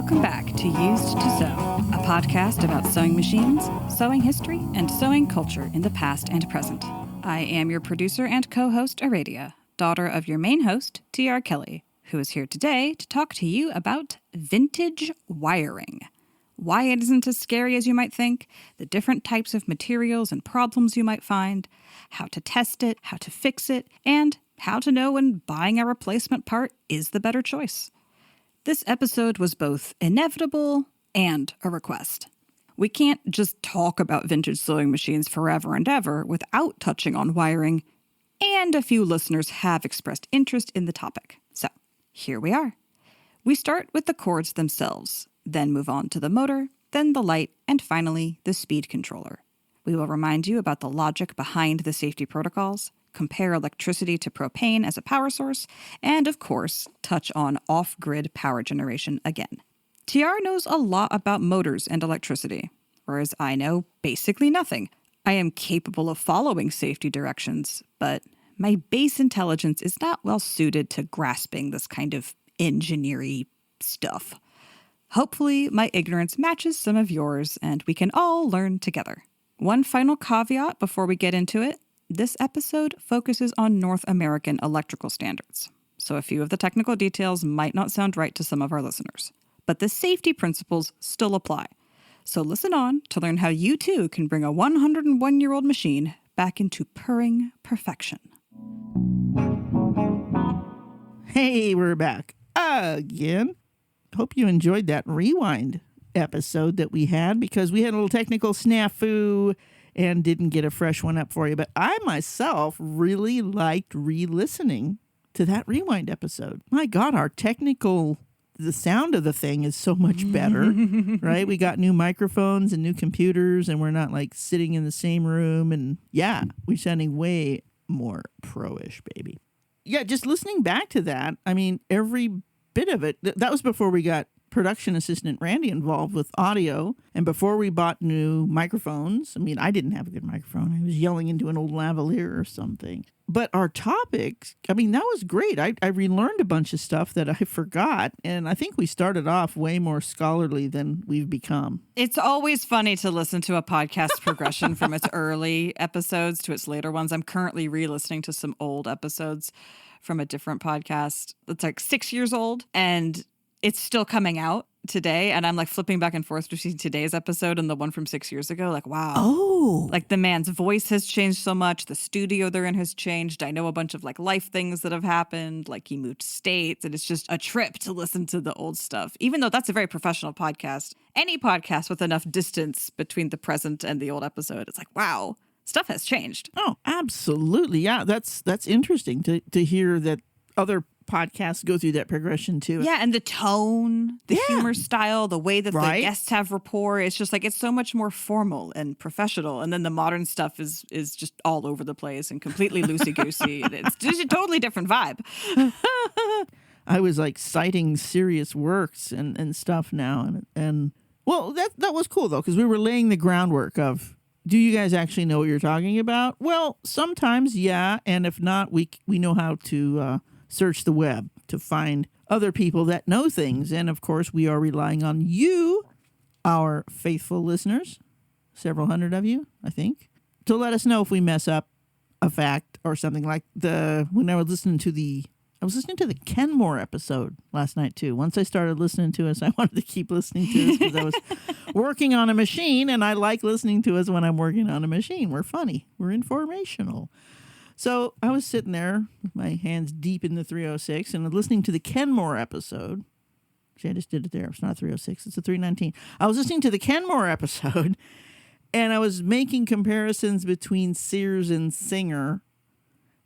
Welcome back to Used to Sew, a podcast about sewing machines, sewing history, and sewing culture in the past and present. I am your producer and co-host, Aradia, daughter of your main host, T.R. Kelly, who is here today to talk to you about vintage wiring. Why it isn't as scary as you might think, the different types of materials and problems you might find, how to test it, how to fix it, and how to know when buying a replacement part is the better choice. This episode was both inevitable and a request. We can't just talk about vintage sewing machines forever and ever without touching on wiring, and a few listeners have expressed interest in the topic. So, here we are. We start with the cords themselves, then move on to the motor, then the light, and finally, the speed controller. We will remind you about the logic behind the safety protocols, compare electricity to propane as a power source, and of course, touch on off-grid power generation again. TR knows a lot about motors and electricity, whereas I know basically nothing. I am capable of following safety directions, but my base intelligence is not well suited to grasping this kind of engineering stuff. Hopefully, my ignorance matches some of yours, and we can all learn together. One final caveat before we get into it. This episode focuses on North American electrical standards, so a few of the technical details might not sound right to some of our listeners. But the safety principles still apply. So listen on to learn how you too can bring a 101-year-old machine back into purring perfection. Hey, we're back again. Hope you enjoyed that rewind episode that we had, because we had a little technical snafu and didn't get a fresh one up for you. But I myself really liked re-listening to that rewind episode. My God, the sound of the thing is so much better, right? We got new microphones and new computers, and we're not like sitting in the same room. And yeah, we're sounding way more pro-ish, baby. Yeah, just listening back to that, I mean, every bit of it, that was before we got production assistant Randy involved with audio, and before we bought new microphones. I mean, I didn't have a good microphone. I was yelling into an old lavalier or something. But our topics, I mean, that was great. I relearned a bunch of stuff that I forgot, and I think we started off way more scholarly than we've become. It's always funny to listen to a podcast progression from its early episodes to its later ones. I'm currently re-listening to some old episodes from a different podcast that's like 6 years old, and it's still coming out today, and I'm like flipping back and forth between today's episode and the one from 6 years ago. Like, wow. Oh. Like the man's voice has changed so much. The studio they're in has changed. I know a bunch of like life things that have happened. Like he moved states, and it's just a trip to listen to the old stuff. Even though that's a very professional podcast, any podcast with enough distance between the present and the old episode, it's like, wow, stuff has changed. Oh, absolutely. Yeah, that's interesting to hear that other podcasts go through that progression too. Yeah, and the tone, the humor style, the way that the guests have rapport, it's just like it's so much more formal and professional. And then the modern stuff is just all over the place and completely loosey-goosey. It's just a totally different vibe. I was like citing serious works and stuff now, and well, that was cool though, because we were laying the groundwork of, do you guys actually know what you're talking about? Well, sometimes, yeah, and if not, we know how to search the web to find other people that know things. And of course, we are relying on you, our faithful listeners, several hundred of you, I think, to let us know if we mess up a fact or something. Like when I was listening to the Kenmore episode last night too. Once I started listening to us, I wanted to keep listening to us because I was working on a machine, and I like listening to us when I'm working on a machine. We're funny. We're informational. So I was sitting there with my hands deep in the 306 and listening to the Kenmore episode. Actually, I just did it there. It's not 306. It's a 319. I was listening to the Kenmore episode, and I was making comparisons between Sears and Singer.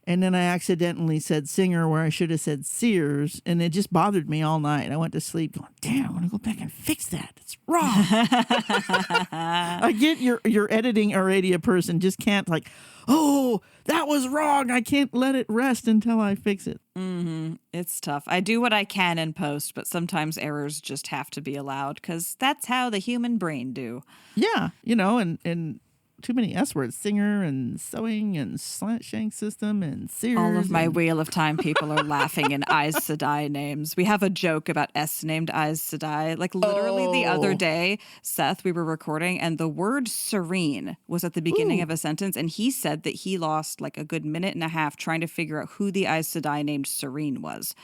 And then I accidentally said Singer where I should have said Sears, and it just bothered me all night. I went to sleep going, damn, I want to go back and fix that. It's wrong. I get your editing Aradia person just can't like, oh, that was wrong. I can't let it rest until I fix it. Mm-hmm. It's tough. I do what I can in post, but sometimes errors just have to be allowed because that's how the human brain do. Yeah, and too many S words. Singer and sewing and slant shank system and Sears. All of my and- Wheel of Time people are laughing in Aes Sedai names. We have a joke about S-named Aes Sedai. Like literally the other day, Seth, we were recording and the word serene was at the beginning of a sentence. And he said that he lost like a good minute and a half trying to figure out who the Aes Sedai named Serene was.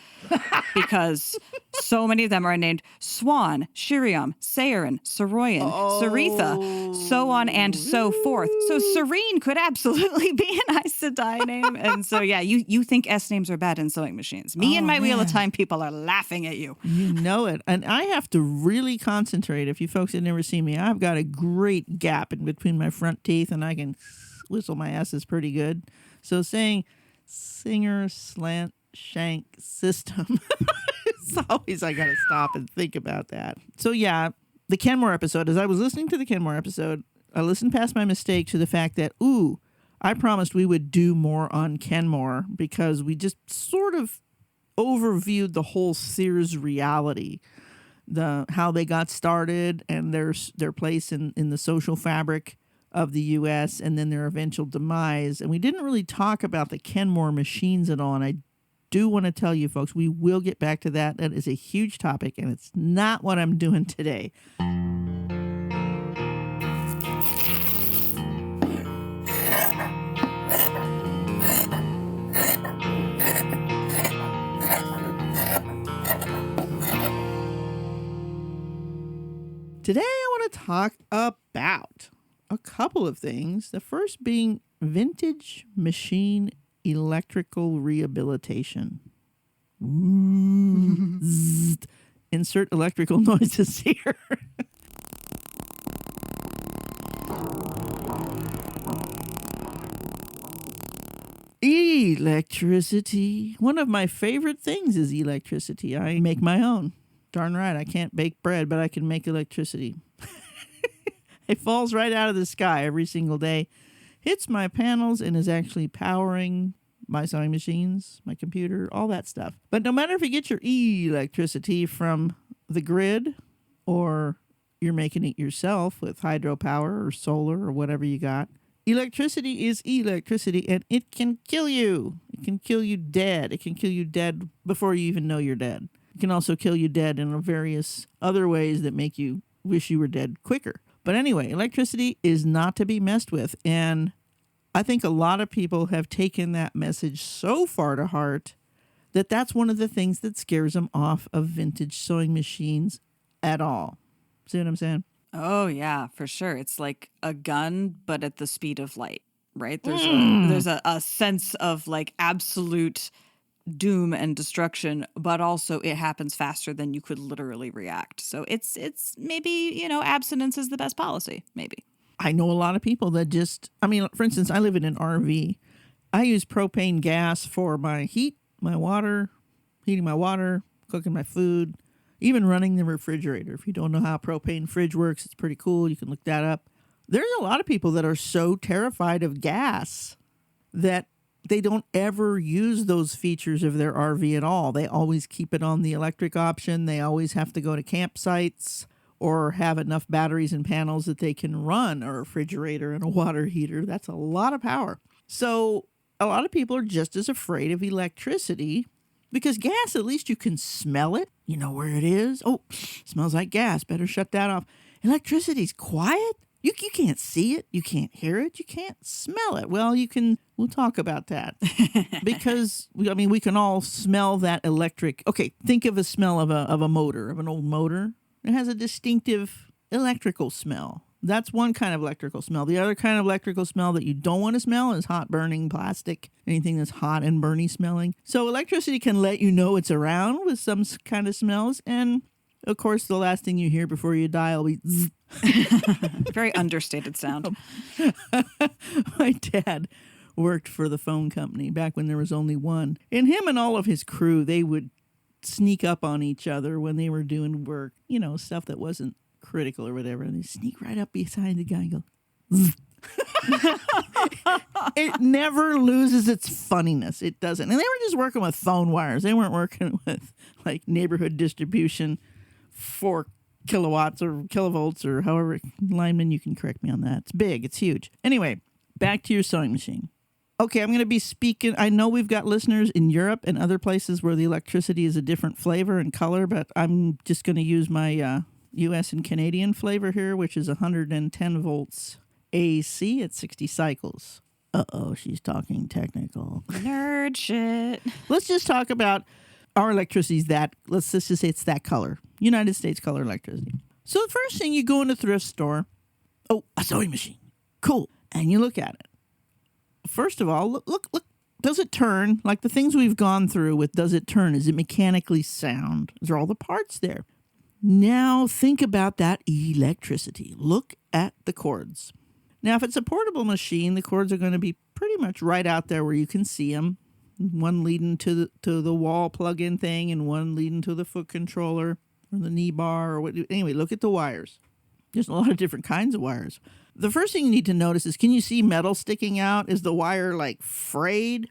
Because so many of them are named Swan, Shiriam, Seirin, Saroyan, Saritha, so on and so forth. So Serene could absolutely be an Aes Sedai name. And so, yeah, you think S names are bad in sewing machines. Me and my Wheel of Time people are laughing at you. You know it. And I have to really concentrate. If you folks have never seen me, I've got a great gap in between my front teeth and I can whistle my S's pretty good. So saying singer slant shank system, it's always I got to stop and think about that. So yeah, the Kenmore episode, as I was listening to the Kenmore episode, I listened past my mistake to the fact that, I promised we would do more on Kenmore because we just sort of overviewed the whole Sears reality, how they got started and their place in the social fabric of the U.S. and then their eventual demise. And we didn't really talk about the Kenmore machines at all. And I do want to tell you folks, we will get back to that. That is a huge topic and it's not what I'm doing today. Today, I want to talk about a couple of things. The first being vintage machine electrical rehabilitation. Zzzt. Insert electrical noises here. Electricity. One of my favorite things is electricity. I make my own. Darn right, I can't bake bread, but I can make electricity. It falls right out of the sky every single day, hits my panels, and is actually powering my sewing machines, my computer, all that stuff. But no matter if you get your electricity from the grid or you're making it yourself with hydropower or solar or whatever you got, electricity is electricity, and it can kill you. It can kill you dead. It can kill you dead before you even know you're dead. It can also kill you dead in various other ways that make you wish you were dead quicker. But anyway, electricity is not to be messed with. And I think a lot of people have taken that message so far to heart that that's one of the things that scares them off of vintage sewing machines at all. See what I'm saying? Oh, yeah, for sure. It's like a gun, but at the speed of light, right? There's a sense of like absolute doom and destruction, but also it happens faster than you could literally react. So it's maybe, abstinence is the best policy, maybe. I know a lot of people that for instance, I live in an RV. I use propane gas for my heat, my water, heating my water, cooking my food, even running the refrigerator. If you don't know how propane fridge works, it's pretty cool. You can look that up. There's a lot of people that are so terrified of gas that they don't ever use those features of their RV at all. They always keep it on the electric option. They always have to go to campsites or have enough batteries and panels that they can run a refrigerator and a water heater. That's a lot of power. So a lot of people are just as afraid of electricity because gas, at least you can smell it. You know where it is. Oh, smells like gas. Better shut that off. Electricity's quiet. You can't see it. You can't hear it. You can't smell it. Well, we'll talk about that because we can all smell that electric. Okay. Think of a smell of a motor, of an old motor. It has a distinctive electrical smell. That's one kind of electrical smell. The other kind of electrical smell that you don't want to smell is hot burning plastic, anything that's hot and burny smelling. So electricity can let you know it's around with some kind of smells. And of course, the last thing you hear before you die will be zzz. Very understated sound. My dad worked for the phone company back when there was only one. And him and all of his crew, they would sneak up on each other when they were doing work, stuff that wasn't critical or whatever. And they sneak right up beside the guy and go, zzz. It never loses its funniness. It doesn't. And they were just working with phone wires. They weren't working with like neighborhood distribution for kilowatts or kilovolts or however. Lineman, you can correct me on that. It's big. It's huge. Anyway, back to your sewing machine. Okay, I'm going to be speaking. I know we've got listeners in Europe and other places where the electricity is a different flavor and color, but I'm just going to use my U.S. and Canadian flavor here, which is 110 volts AC at 60 cycles. Uh-oh, she's talking technical. Nerd shit. Let's just talk about our electricity is that, let's just say it's that color. United States color electricity. So the first thing, you go in a thrift store. Oh, a sewing machine. Cool. And you look at it. First of all, look, does it turn? Like the things we've gone through with does it turn? Is it mechanically sound? Is there all the parts there? Now think about that electricity. Look at the cords. Now, if it's a portable machine, the cords are going to be pretty much right out there where you can see them. One leading to the wall plug-in thing and one leading to the foot controller or the knee bar or what. Anyway, look at the wires. There's a lot of different kinds of wires. The first thing you need to notice is, can you see metal sticking out? Is the wire like frayed,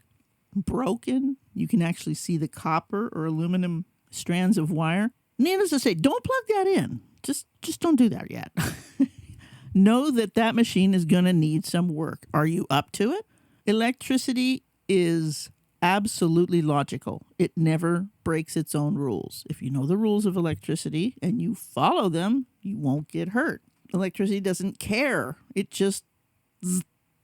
broken? You can actually see the copper or aluminum strands of wire. Needless to say, don't plug that in. Just don't do that yet. Know that machine is going to need some work. Are you up to it? Electricity is absolutely logical. It never breaks its own rules. If you know the rules of electricity and you follow them, you won't get hurt. Electricity doesn't care. It just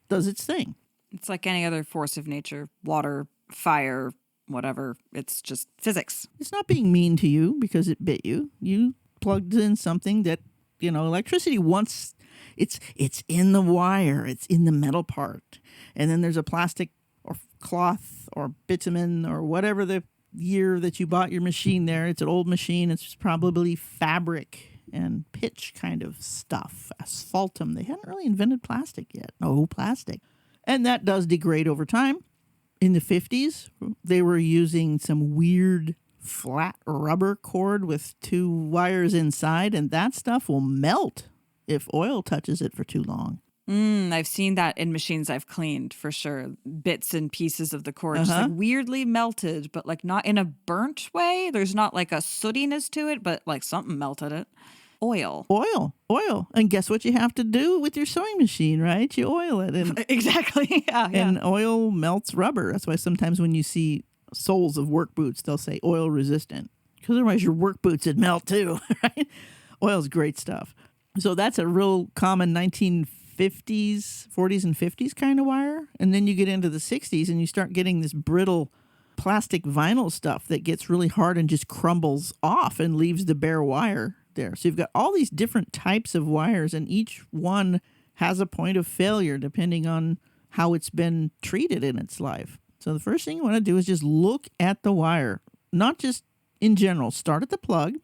does its thing. It's like any other force of nature, water, fire, whatever. It's just physics. It's not being mean to you because it bit you. You plugged in something that, electricity wants, it's in the wire. It's in the metal part. And then there's a plastic or cloth or bitumen or whatever the year that you bought your machine there. It's an old machine. It's probably fabric and pitch kind of stuff, asphaltum. They hadn't really invented plastic yet. No plastic. And that does degrade over time. In the 50s, they were using some weird flat rubber cord with two wires inside, and that stuff will melt if oil touches it for too long. I've seen that in machines I've cleaned, for sure. Bits and pieces of the cord just like weirdly melted, but like not in a burnt way. There's not like a sootiness to it, but like something melted it. Oil. And guess what you have to do with your sewing machine, right? You oil it. And, exactly. Yeah. And oil melts rubber. That's why sometimes when you see soles of work boots, they'll say oil resistant. Because otherwise your work boots would melt too, right? Oil's great stuff. So that's a real common 1950s, 40s and 50s kind of wire. And then you get into the 60s and you start getting this brittle plastic vinyl stuff that gets really hard and just crumbles off and leaves the bare wire there. So you've got all these different types of wires, and each one has a point of failure depending on how it's been treated in its life. So the first thing you want to do is just look at the wire, not just in general. Start at the plug.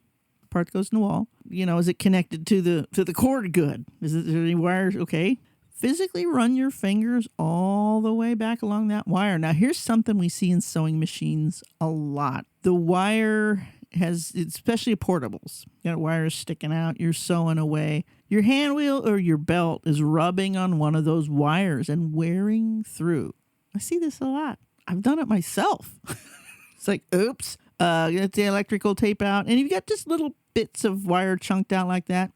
The part goes in the wall. Is it connected to the cord good? Is there any wires? Okay. Physically run your fingers all the way back along that wire. Now, here's something we see in sewing machines a lot. The wire has, especially portables, you got wires sticking out, you're sewing away. Your hand wheel or your belt is rubbing on one of those wires and wearing through. I see this a lot. I've done it myself. It's like, oops, get the electrical tape out. And you've got just little bits of wire chunked out like that.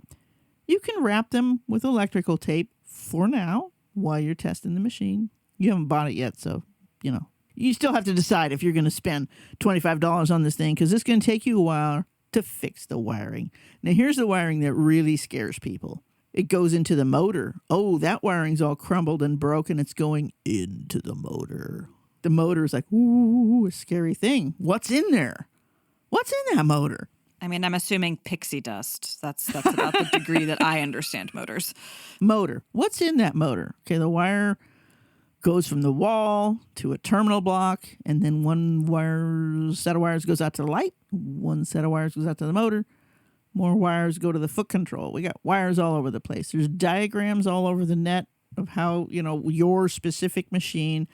You can wrap them with electrical tape for now while you're testing the machine. You haven't bought it yet, so, you still have to decide if you're going to spend $25 on this thing, because it's going to take you a while to fix the wiring. Now, here's the wiring that really scares people. It goes into the motor. Oh, that wiring's all crumbled and broken. It's going into the motor. The motor is like, ooh, a scary thing. What's in there? What's in that motor? I mean, I'm assuming pixie dust. That's about the degree that I understand motors. Motor. What's in that motor? Okay, the wire goes from the wall to a terminal block, and then one set of wires goes out to the light. One set of wires goes out to the motor. More wires go to the foot control. We got wires all over the place. There's diagrams all over the net of how, your specific machine.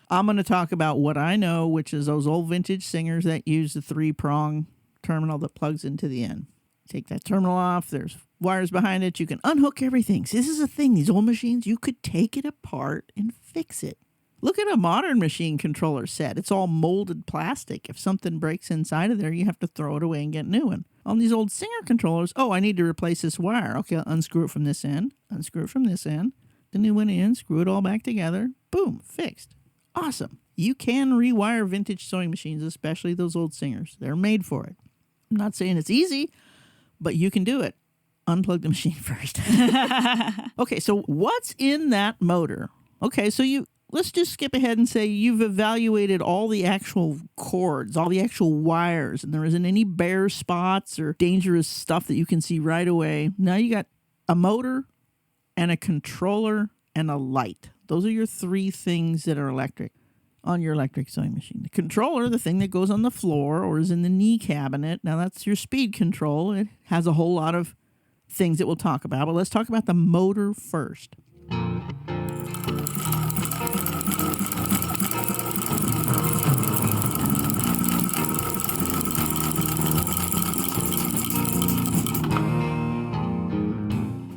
I'm going to talk about what I know, which is those old vintage Singers that use the 3-prong terminal that plugs into the end. Take that terminal off. There's wires behind it. You can unhook everything. See, this is a thing. These old machines, you could take it apart and fix it. Look at a modern machine controller set. It's all molded plastic. If something breaks inside of there, you have to throw it away and get a new one. On these old Singer controllers, oh, I need to replace this wire. Okay, I'll unscrew it from this end, unscrew it from this end. The new one in, screw it all back together. Boom, fixed. Awesome. You can rewire vintage sewing machines, especially those old Singers. They're made for it. I'm not saying it's easy, but you can do it. Unplug the machine first. Okay, so what's in that motor? Okay, so let's just skip ahead and say you've evaluated all the actual cords, all the actual wires, and there isn't any bare spots or dangerous stuff that you can see right away. Now you got a motor and a controller and a light. Those are your three things that are electric on your electric sewing machine. The controller, the thing that goes on the floor or is in the knee cabinet. Now that's your speed control. It has a whole lot of things that we'll talk about, but let's talk about the motor first.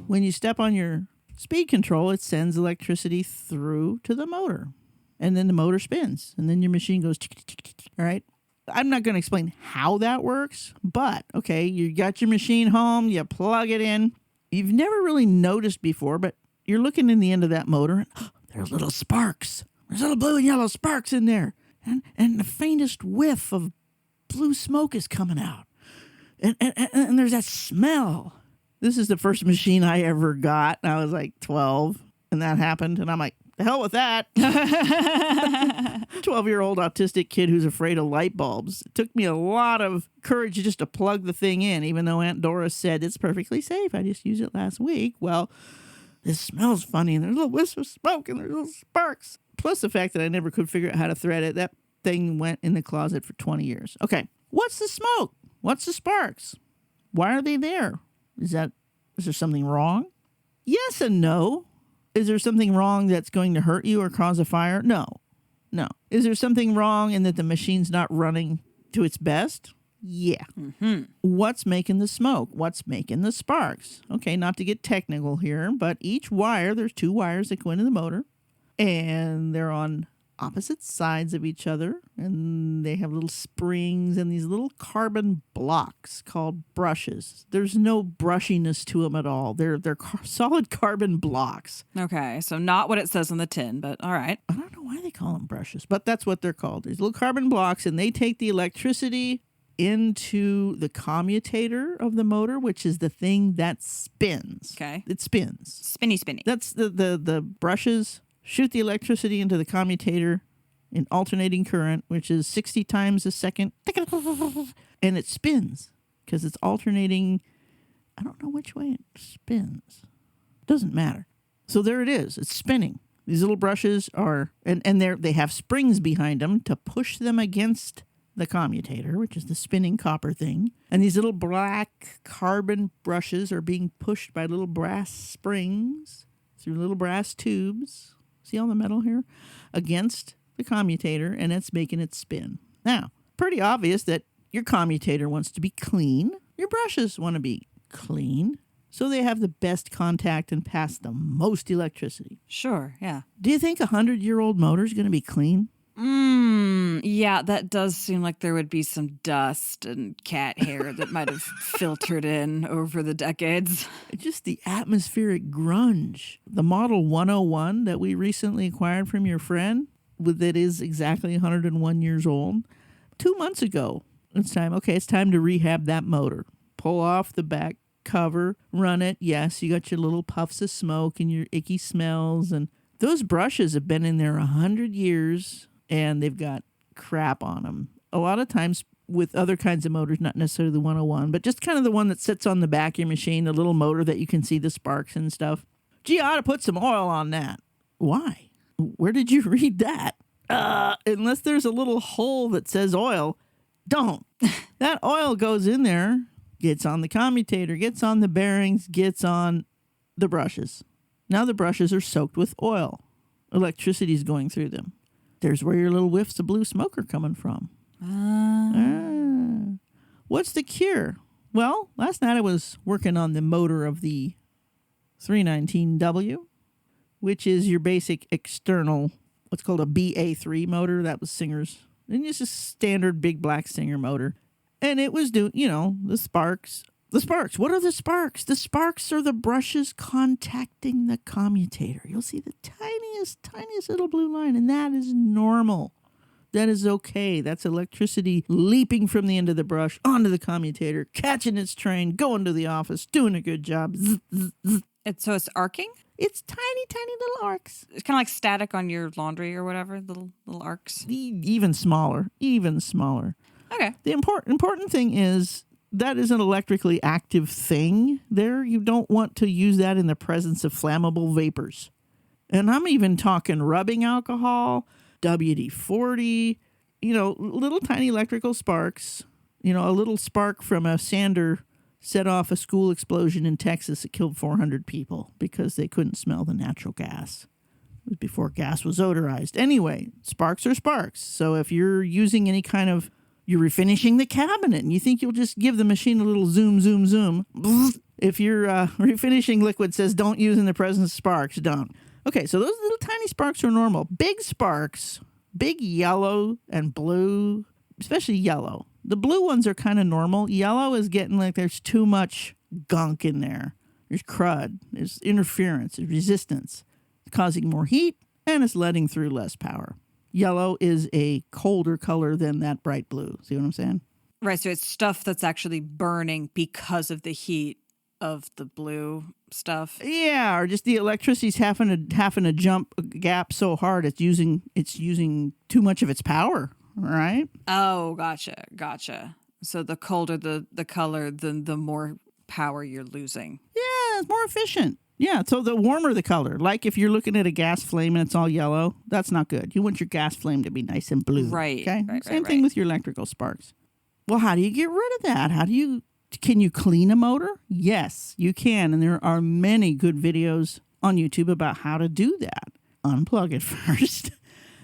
When you step on your speed control, it sends electricity through to the motor, and then the motor spins, and then your machine goes tick, tick, tick, tick. All right. I'm not going to explain how that works, but okay, you got your machine home, you plug it in. You've never really noticed before, but you're looking in the end of that motor, and there's little sparks. There's little blue and yellow sparks in there, and the faintest whiff of blue smoke is coming out, and there's that smell. This is the first machine I ever got. I was like 12, and that happened. And I'm like, the hell with that. 12-year-old autistic kid who's afraid of light bulbs. It took me a lot of courage just to plug the thing in, even though Aunt Dora said it's perfectly safe. I just used it last week. Well, this smells funny, and there's little wisps of smoke, and there's little sparks. Plus the fact that I never could figure out how to thread it. That thing went in the closet for 20 years. Okay, what's the smoke? What's the sparks? Why are they there? Is there something wrong? Yes and no. Is there something wrong that's going to hurt you or cause a fire? No. Is there something wrong in that the machine's not running to its best? Yeah. Mm-hmm. What's making the smoke? What's making the sparks? Okay, not to get technical here, but each wire, there's two wires that go into the motor, and they're on opposite sides of each other, and they have little springs and these little carbon blocks called brushes. There's no brushiness to them at all. They're solid carbon blocks. Okay, so not what it says on the tin, but all right. I don't know why they call them brushes, but that's what they're called. These little carbon blocks, and they take the electricity into the commutator of the motor, which is the thing that spins. Okay. It spins. Spinny. That's the brushes. Shoot the electricity into the commutator in alternating current, which is 60 times a second, and it spins because it's alternating. I don't know which way it spins. Doesn't matter. So there it is. It's spinning. These little brushes are, and they have springs behind them to push them against the commutator, which is the spinning copper thing. And these little black carbon brushes are being pushed by little brass springs through little brass tubes. See all the metal here? Against the commutator, and it's making it spin. Now, pretty obvious that your commutator wants to be clean. Your brushes want to be clean. So they have the best contact and pass the most electricity. Sure, yeah. Do you think a 100-year-old motor is going to be clean? Yeah, that does seem like there would be some dust and cat hair that might have filtered in over the decades. Just the atmospheric grunge. The Model 101 that we recently acquired from your friend, that is exactly 101 years old, 2 months ago. It's time to rehab that motor. Pull off the back cover, run it. Yes, you got your little puffs of smoke and your icky smells, and those brushes have been in there 100 years. And they've got crap on them. A lot of times with other kinds of motors, not necessarily the 101, but just kind of the one that sits on the back of your machine, the little motor that you can see the sparks and stuff. Gee, I ought to put some oil on that. Why? Where did you read that? Unless there's a little hole that says oil, don't. That oil goes in there, gets on the commutator, gets on the bearings, gets on the brushes. Now the brushes are soaked with oil. Electricity is going through them. There's where your little whiffs of blue smoke are coming from. What's the cure? Well, last night I was working on the motor of the 319W, which is your basic external, what's called a BA3 motor. That was Singer's. And it's just a standard big black Singer motor. And it was the sparks. The sparks. What are the sparks? The sparks are the brushes contacting the commutator. You'll see the tiniest little blue line, and that is normal. That is okay. That's electricity leaping from the end of the brush onto the commutator, catching its train, going to the office, doing a good job. Zzz, zzz, zzz. So it's arcing? It's tiny little arcs. It's kind of like static on your laundry or whatever, little arcs. Even smaller. Okay. The important thing is that is an electrically active thing there. You don't want to use that in the presence of flammable vapors. And I'm even talking rubbing alcohol, WD-40, little tiny electrical sparks. A little spark from a sander set off a school explosion in Texas that killed 400 people because they couldn't smell the natural gas. It was before gas was odorized. Anyway, sparks are sparks. So if you're using any kind of, you're refinishing the cabinet and you think you'll just give the machine a little zoom, zoom, zoom. If your refinishing liquid says don't use in the presence of sparks, don't. Okay, so those little tiny sparks are normal. Big sparks, big yellow and blue, especially yellow. The blue ones are kind of normal. Yellow is getting like there's too much gunk in there. There's crud, there's interference, there's resistance. It's causing more heat, and it's letting through less power. Yellow is a colder color than that bright blue. See what I'm saying? Right, so it's stuff that's actually burning because of the heat of the blue stuff. Yeah, or just the electricity's having to jump a gap so hard it's using too much of its power. Right? Oh, gotcha. So the colder the color, the more power you're losing. Yeah, it's more efficient. Yeah, so the warmer the color. Like if you're looking at a gas flame and it's all yellow, that's not good. You want your gas flame to be nice and blue. Right. Okay? Right, Same thing with your electrical sparks. Well, how do you get rid of that? Can you clean a motor? Yes, you can. And there are many good videos on YouTube about how to do that. Unplug it first.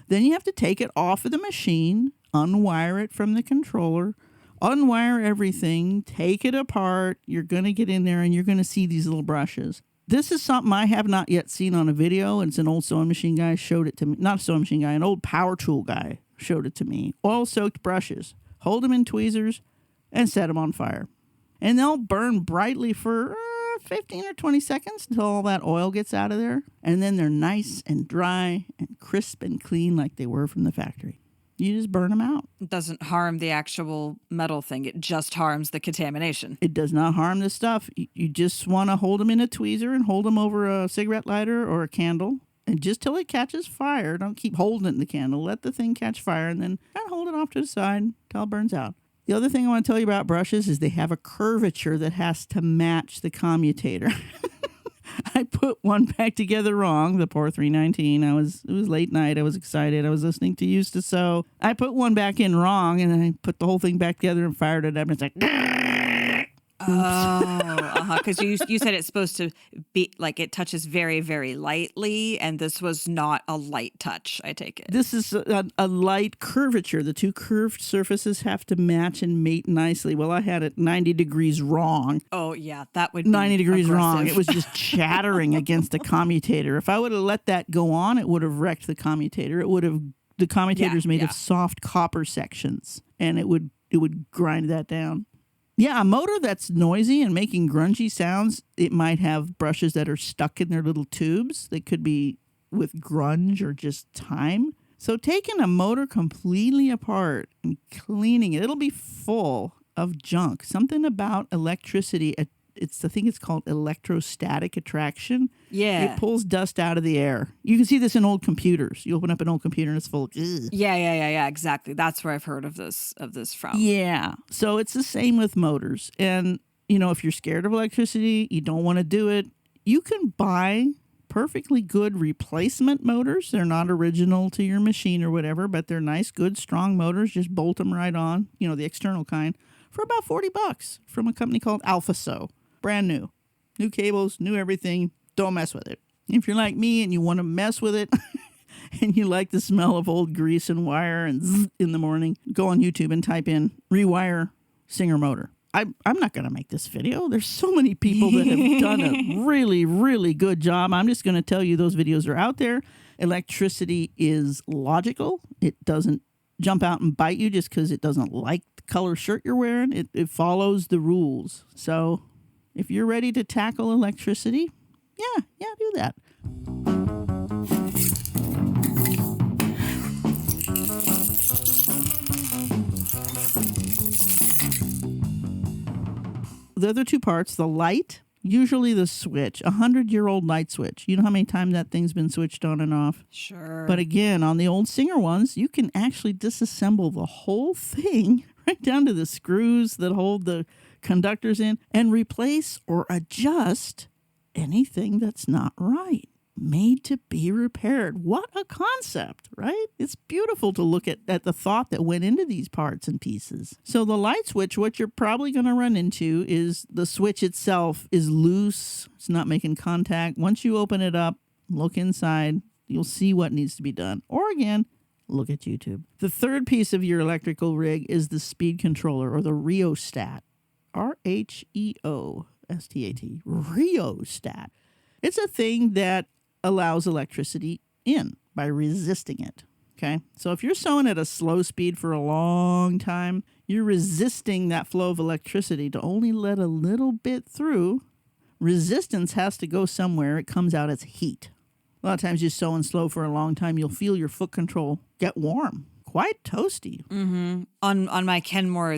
Then you have to take it off of the machine, unwire it from the controller, unwire everything, take it apart. You're going to get in there and you're going to see these little brushes. This is something I have not yet seen on a video. It's an old sewing machine guy showed it to me. Not a sewing machine guy, an old power tool guy showed it to me. Oil-soaked brushes. Hold them in tweezers and set them on fire. And they'll burn brightly for 15 or 20 seconds until all that oil gets out of there. And then they're nice and dry and crisp and clean like they were from the factory. You just burn them out. It doesn't harm the actual metal thing. It just harms the contamination. It does not harm the stuff. You just want to hold them in a tweezer and hold them over a cigarette lighter or a candle. And just till it catches fire. Don't keep holding it in the candle. Let the thing catch fire and then kind of hold it off to the side until it burns out. The other thing I want to tell you about brushes is they have a curvature that has to match the commutator. I put one back together wrong, the Poor 319. It was late night. I was excited. I was listening to Used to Sew. I put one back in wrong, and then I put the whole thing back together and fired it up. And it's like, because you said it's supposed to be like it touches very, very lightly, and this was not a light touch, I take it. This is a light curvature. The two curved surfaces have to match and mate nicely. Well, I had it 90 degrees wrong. Oh, yeah, that would be 90 degrees aggressive. wrong. It was just chattering against the commutator. If I would have let that go on, it would have wrecked the commutator. The commutator's made of soft copper sections, and it would grind that down. Yeah, a motor that's noisy and making grungy sounds, it might have brushes that are stuck in their little tubes. They could be with grunge or just time. So taking a motor completely apart and cleaning it, it'll be full of junk. Something about electricity, I think it's called electrostatic attraction. Yeah. It pulls dust out of the air. You can see this in old computers. You open up an old computer and it's full of ugh. Yeah, exactly. That's where I've heard of this from. Yeah. So it's the same with motors. And, if you're scared of electricity, you don't want to do it, you can buy perfectly good replacement motors. They're not original to your machine or whatever, but they're nice, good, strong motors. Just bolt them right on, the external kind, for about $40 from a company called Alpha Sew. Brand new. New cables, new everything. Don't mess with it. If you're like me and you want to mess with it and you like the smell of old grease and wire and zzz in the morning, go on YouTube and type in rewire Singer motor. I'm not going to make this video. There's so many people that have done a really, really good job. I'm just going to tell you those videos are out there. Electricity is logical. It doesn't jump out and bite you just because it doesn't like the color shirt you're wearing. It follows the rules. So if you're ready to tackle electricity, yeah, do that. The other two parts, the light, usually the switch, 100-year-old light switch. You know how many times that thing's been switched on and off? Sure. But again, on the old Singer ones, you can actually disassemble the whole thing right down to the screws that hold the conductors in and replace or adjust anything that's not right. Made to be repaired. What a concept, right? It's beautiful to look at the thought that went into these parts and pieces. So the light switch, what you're probably going to run into is the switch itself is loose. It's not making contact. Once you open it up, look inside, you'll see what needs to be done. Or again, look at YouTube. The third piece of your electrical rig is the speed controller or the rheostat. R-H-E-O-S-T-A-T. Rheostat. It's a thing that allows electricity in by resisting it. Okay. So if you're sewing at a slow speed for a long time, you're resisting that flow of electricity to only let a little bit through. Resistance has to go somewhere. It comes out as heat. A lot of times you're sewing slow for a long time, you'll feel your foot control get warm, quite toasty. Mm-hmm. On my Kenmore,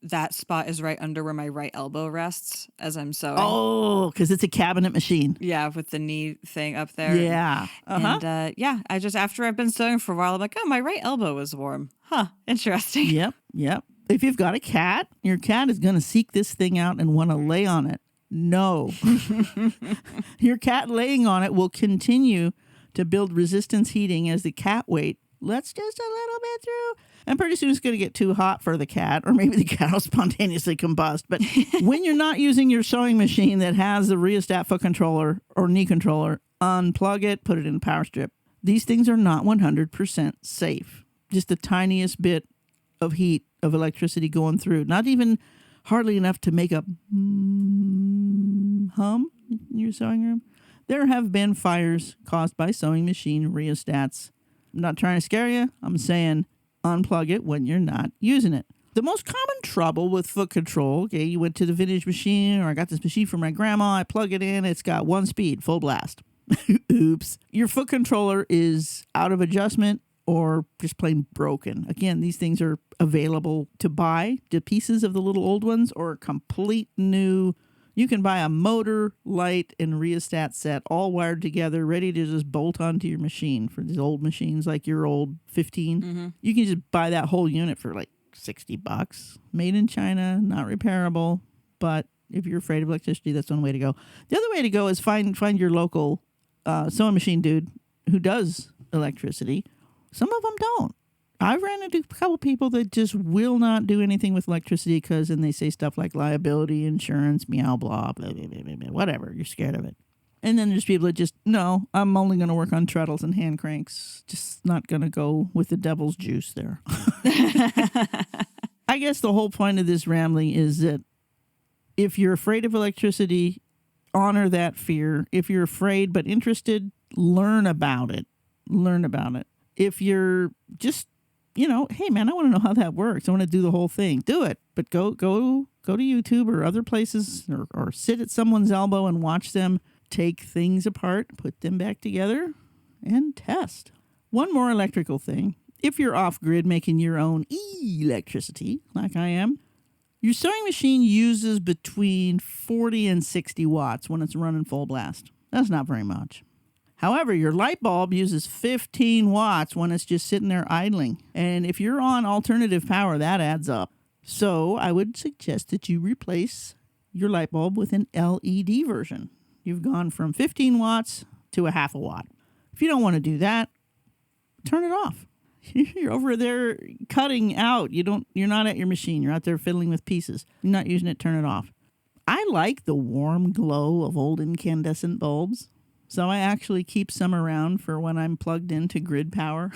that spot is right under where my right elbow rests as I'm sewing. Oh, because it's a cabinet machine. Yeah, with the knee thing up there. Yeah. Uh-huh. And I just, after I've been sewing for a while, I'm like, oh, my right elbow is warm. Huh, interesting. Yep. If you've got a cat, your cat is going to seek this thing out and want to lay on it. No. Your cat laying on it will continue to build resistance heating as the cat weight lets just a little bit through. And pretty soon it's going to get too hot for the cat, or maybe the cat will spontaneously combust. But when you're not using your sewing machine that has the rheostat foot controller or knee controller, unplug it, put it in a power strip. These things are not 100% safe. Just the tiniest bit of heat, of electricity going through. Not even hardly enough to make a hum in your sewing room. There have been fires caused by sewing machine rheostats. I'm not trying to scare you. I'm saying unplug it when you're not using it. The most common trouble with foot control, okay, you went to the vintage machine, or I got this machine from my grandma, I plug it in, it's got one speed, full blast. Oops. Your foot controller is out of adjustment or just plain broken. Again, these things are available to buy, the pieces of the little old ones, or a complete new. You can buy a motor, light, and rheostat set all wired together, ready to just bolt onto your machine. For these old machines like your old 15, Mm-hmm. you can just buy that whole unit for like $60. Made in China, not repairable. But if you're afraid of electricity, that's one way to go. The other way to go is find your local sewing machine dude who does electricity. Some of them don't. I've ran into a couple people that just will not do anything with electricity because then they say stuff like liability, insurance, meow, blah, blah, blah, blah, blah, whatever. You're scared of it. And then there's people that just, no, I'm only going to work on treadles and hand cranks. Just not going to go with the devil's juice there. I guess the whole point of this rambling is that if you're afraid of electricity, honor that fear. If you're afraid but interested, learn about it. Learn about it. If you're just, hey man, I want to know how that works. I want to do the whole thing. Do it. But go to YouTube or other places or sit at someone's elbow and watch them take things apart, put them back together, and test. One more electrical thing. If you're off-grid making your own electricity, like I am, your sewing machine uses between 40 and 60 watts when it's running full blast. That's not very much. However, your light bulb uses 15 watts when it's just sitting there idling. And if you're on alternative power, that adds up. So I would suggest that you replace your light bulb with an LED version. You've gone from 15 watts to a half a watt. If you don't want to do that, turn it off. You're over there cutting out. You're not at your machine. You're out there fiddling with pieces. You're not using it, turn it off. I like the warm glow of old incandescent bulbs. So I actually keep some around for when I'm plugged into grid power.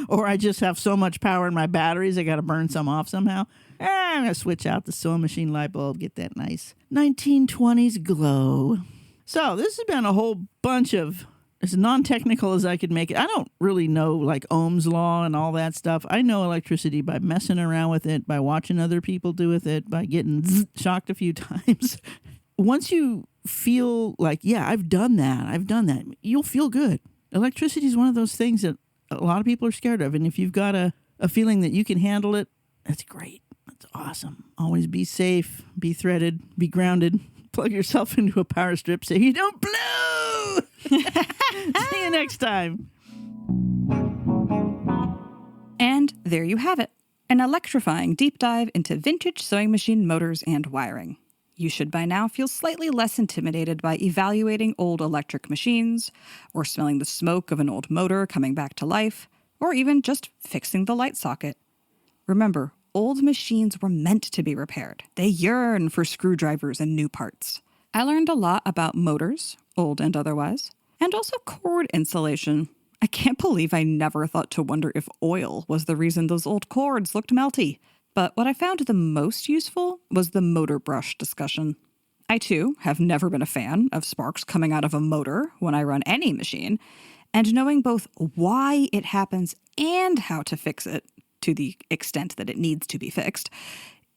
Or I just have so much power in my batteries, I got to burn some off somehow. I'm going to switch out the sewing machine light bulb, get that nice 1920s glow. So this has been a whole bunch of as non-technical as I could make it. I don't really know like Ohm's law and all that stuff. I know electricity by messing around with it, by watching other people do with it, by getting shocked a few times. Once you feel like, yeah, I've done that, you'll feel good. Electricity is one of those things that a lot of people are scared of. And if you've got a feeling that you can handle it, that's great. That's awesome. Always be safe, be threaded, be grounded. Plug yourself into a power strip so you don't blow. See you next time. And there you have it, an electrifying deep dive into vintage sewing machine motors and wiring. You should by now feel slightly less intimidated by evaluating old electric machines, or smelling the smoke of an old motor coming back to life, or even just fixing the light socket. Remember, old machines were meant to be repaired. They yearn for screwdrivers and new parts. I learned a lot about motors, old and otherwise, and also cord insulation. I can't believe I never thought to wonder if oil was the reason those old cords looked melty. But what I found the most useful was the motor brush discussion. I, too, have never been a fan of sparks coming out of a motor when I run any machine, and knowing both why it happens and how to fix it, to the extent that it needs to be fixed,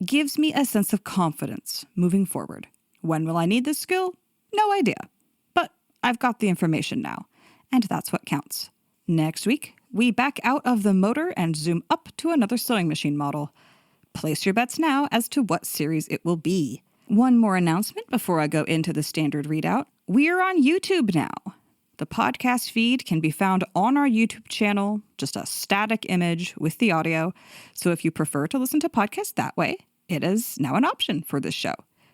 gives me a sense of confidence moving forward. When will I need this skill? No idea. But I've got the information now, and that's what counts. Next week, we back out of the motor and zoom up to another sewing machine model. Place your bets now as to what series it will be. One more announcement before I go into the standard readout. We're on YouTube now. The podcast feed can be found on our YouTube channel, just a static image with the audio. So if you prefer to listen to podcasts that way, it is now an option for this show.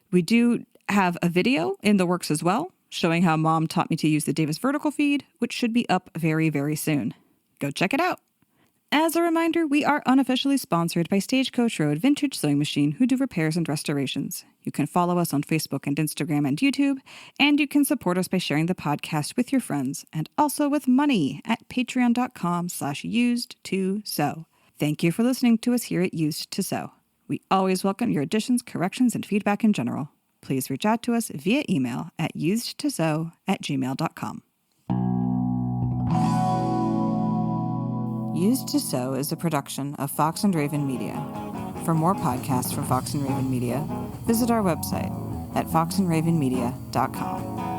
We do have a video in the works as well, showing how Mom taught me to use the Davis vertical feed, which should be up very, very soon. Go check it out. As a reminder, we are unofficially sponsored by Stagecoach Road Vintage Sewing Machine, who do repairs and restorations. You can follow us on Facebook and Instagram and YouTube, and you can support us by sharing the podcast with your friends, and also with money at patreon.com/used2sew. Thank you for listening to us here at Used to Sew. We always welcome your additions, corrections, and feedback in general. Please reach out to us via email at usedtosew@gmail.com. Used to Sew is a production of Fox and Raven Media. For more podcasts from Fox and Raven Media, visit our website at foxandravenmedia.com.